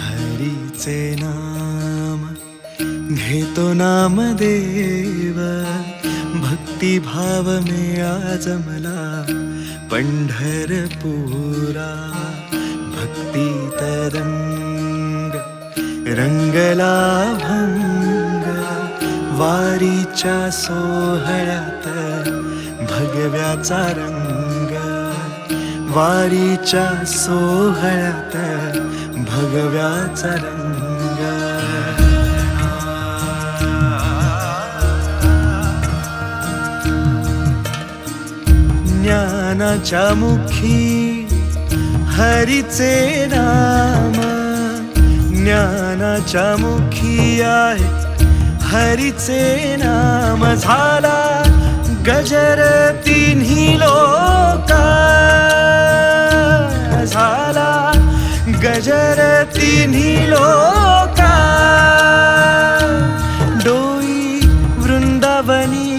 हरीचे नाम घेतो नामदेव, भक्तिभाव में आज मला पंढरपुरा। भक्ती तरंग रंगला भंग, वारीच्या सोहळ्यात भगव्याचा रंग, वारीच्या सोहळ्यात भगव्याचा रंग। ज्ञानाच्या मुखी हरीचे नाम, ज्ञानाच्या मुखी आहे हरीचे नाम। झाला गजर तिन्ही लोका, झाला गजर तिन्ही लोका। डोई वृंदावनी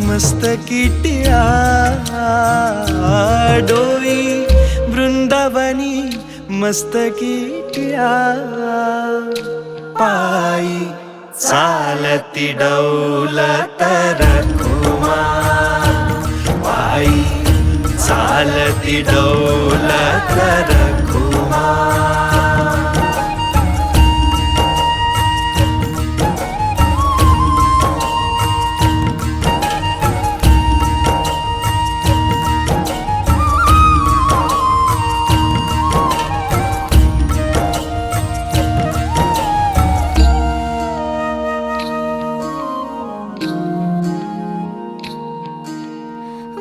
मस्तकी टिळा, डोई वृंदावनी मस्तकी टिळा। पायी चालती डौलत रखुमा, पायी चालती डौलत रखुमा।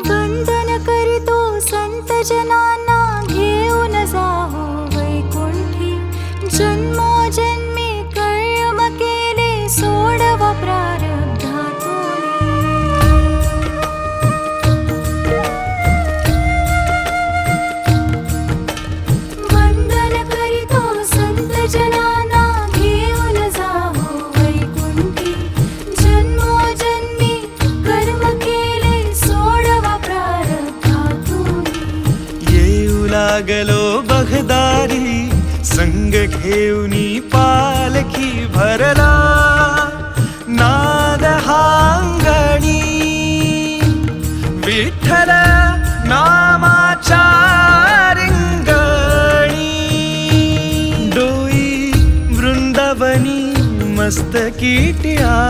वंदन करीतो संत जनांना, घेऊन जाहो वैकुंठी। जन्मोजन्मी कर्म केले सोडवा प्रारब्धातूनी। वंदन करीतो संत जनांना, घेऊन जाहो वैकुंठी। जन्मोजन्मी कर्म केले सोडवा प्रारब्धातूनी। येऊ लागलो बगदारी, संग घेऊनी पालखी भरला। नाद हांगणी विठ्ठल नामाच्या रिंगणी। डोई वृंदावनी मस्तकी टिळा,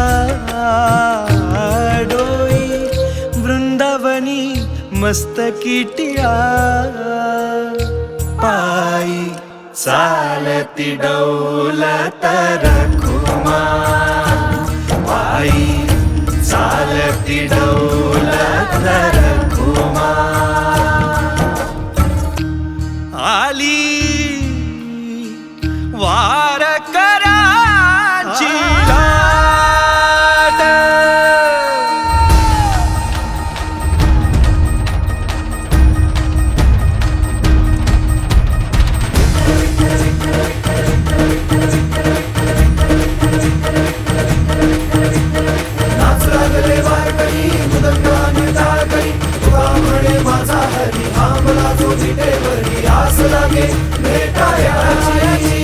डोई वृंदावनी मस्तकी टिळा। पायी चालती डौलत रखुमा, पायी चालती डौलत रखुमा। आली वारकऱ्यांची लाट, नाच लागले वारकरी मृदंगाने टाळकरी। तुका म्हणे माझा हरी, थांबला जो जिटेवरी। आस लागे भेटायाची,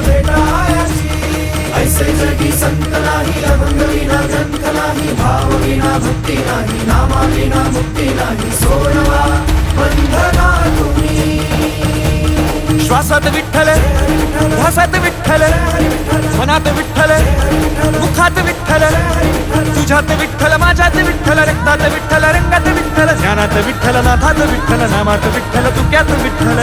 भेटायाची। ऐसे जगी संत नाही, अभंग विना ग्रंथ नाही। भाव विना भक्ती नाही, नामा विना मुक्ती नाही। सोडवा बंधना तुम्ही। श्वासात विठ्ठल, ध्यासात विठ्ठल, मनात विठ्ठल, मुखात विठ्ठल, तुझ्यात विठ्ठल, माझ्यात विठ्ठल, रक्तात विठ्ठल, रंगात विठ्ठल, ध्यानात विठ्ठल, नाथात विठ्ठल, नामात विठ्ठल, तुक्यात विठ्ठल।